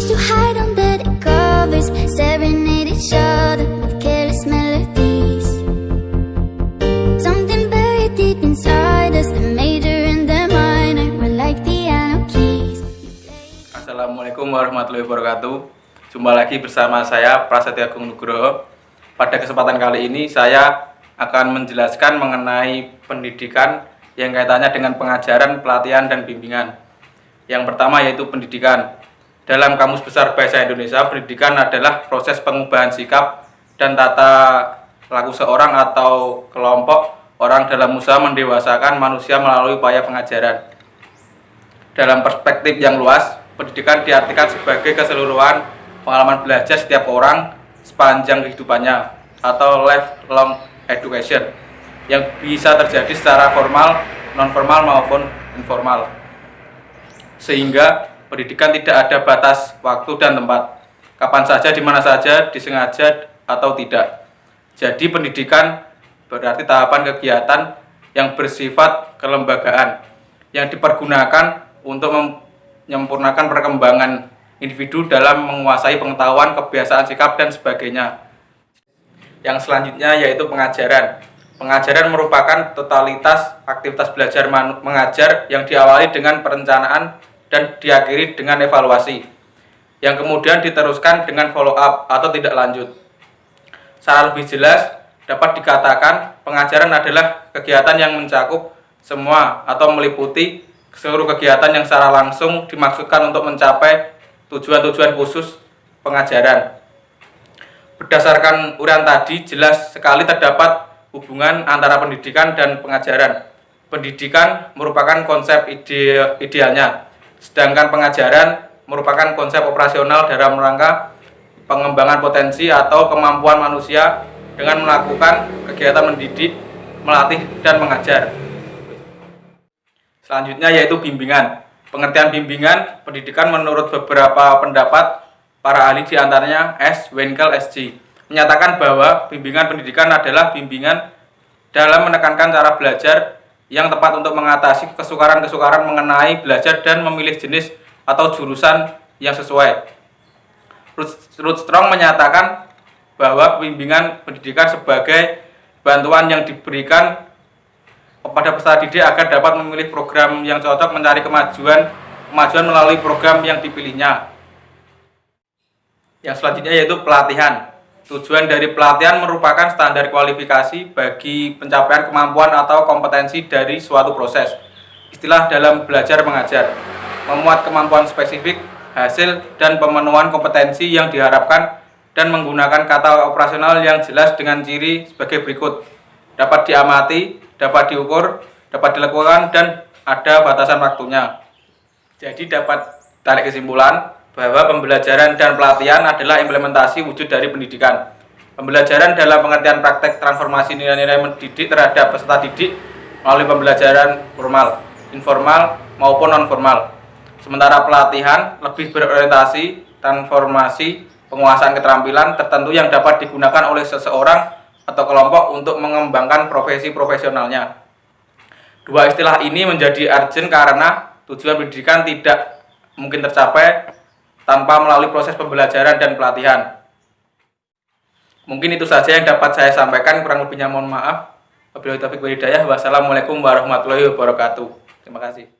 to hide under the covers, serenade each other with careless melodies. Something buried deep inside us, the major and the minor were like piano keys. Assalamualaikum warahmatullahi wabarakatuh. Jumpa lagi bersama saya Prasetya Agung Nugroho. Pada kesempatan kali ini saya akan menjelaskan mengenai pendidikan yang kaitannya dengan pengajaran, pelatihan, dan bimbingan. Yang pertama yaitu pendidikan. Dalam Kamus Besar Bahasa Indonesia, pendidikan adalah proses pengubahan sikap dan tata laku seorang atau kelompok orang dalam usaha mendewasakan manusia melalui upaya pengajaran. Dalam perspektif yang luas, pendidikan diartikan sebagai keseluruhan pengalaman belajar setiap orang sepanjang kehidupannya atau lifelong education yang bisa terjadi secara formal, non-formal maupun informal. Sehingga pendidikan tidak ada batas waktu dan tempat, kapan saja, di mana saja, disengaja atau tidak. Jadi pendidikan berarti tahapan kegiatan yang bersifat kelembagaan yang dipergunakan untuk menyempurnakan perkembangan individu dalam menguasai pengetahuan, kebiasaan, sikap, dan sebagainya. Yang selanjutnya yaitu pengajaran. Pengajaran merupakan totalitas aktivitas belajar mengajar yang diawali dengan perencanaan dan diakhiri dengan evaluasi, yang kemudian diteruskan dengan follow up atau tidak lanjut. Secara lebih jelas, dapat dikatakan pengajaran adalah kegiatan yang mencakup semua atau meliputi seluruh kegiatan yang secara langsung dimaksudkan untuk mencapai tujuan-tujuan khusus pengajaran. Berdasarkan uraian tadi, jelas sekali terdapat hubungan antara pendidikan dan pengajaran. Pendidikan merupakan konsep idealnya, sedangkan pengajaran merupakan konsep operasional dalam rangka pengembangan potensi atau kemampuan manusia dengan melakukan kegiatan mendidik, melatih, dan mengajar. Selanjutnya yaitu bimbingan. Pengertian bimbingan pendidikan menurut beberapa pendapat para ahli, diantaranya S. Wenkel SG, menyatakan bahwa bimbingan pendidikan adalah bimbingan dalam menekankan cara belajar yang tepat untuk mengatasi kesukaran-kesukaran mengenai belajar dan memilih jenis atau jurusan yang sesuai. Ruth Strong menyatakan bahwa bimbingan pendidikan sebagai bantuan yang diberikan kepada peserta didik agar dapat memilih program yang cocok, mencari kemajuan melalui program yang dipilihnya. Yang selanjutnya yaitu pelatihan. Tujuan dari pelatihan merupakan standar kualifikasi bagi pencapaian kemampuan atau kompetensi dari suatu proses. Istilah dalam belajar mengajar, memuat kemampuan spesifik, hasil, dan pemenuhan kompetensi yang diharapkan, dan menggunakan kata operasional yang jelas dengan ciri sebagai berikut: dapat diamati, dapat diukur, dapat dilakukan, dan ada batasan waktunya. Jadi dapat tarik kesimpulan bahwa pembelajaran dan pelatihan adalah implementasi wujud dari pendidikan. Pembelajaran dalam pengertian praktek transformasi nilai-nilai mendidik terhadap peserta didik melalui pembelajaran formal, informal, maupun non-formal. Sementara pelatihan lebih berorientasi transformasi penguasaan keterampilan tertentu yang dapat digunakan oleh seseorang atau kelompok untuk mengembangkan profesi profesionalnya. Dua istilah ini menjadi urgent karena tujuan pendidikan tidak mungkin tercapai tanpa melalui proses pembelajaran dan pelatihan. Mungkin itu saja yang dapat saya sampaikan, kurang lebihnya mohon maaf. Wabillahi taufiq wal hidayah. Wassalamualaikum warahmatullahi wabarakatuh. Terima kasih.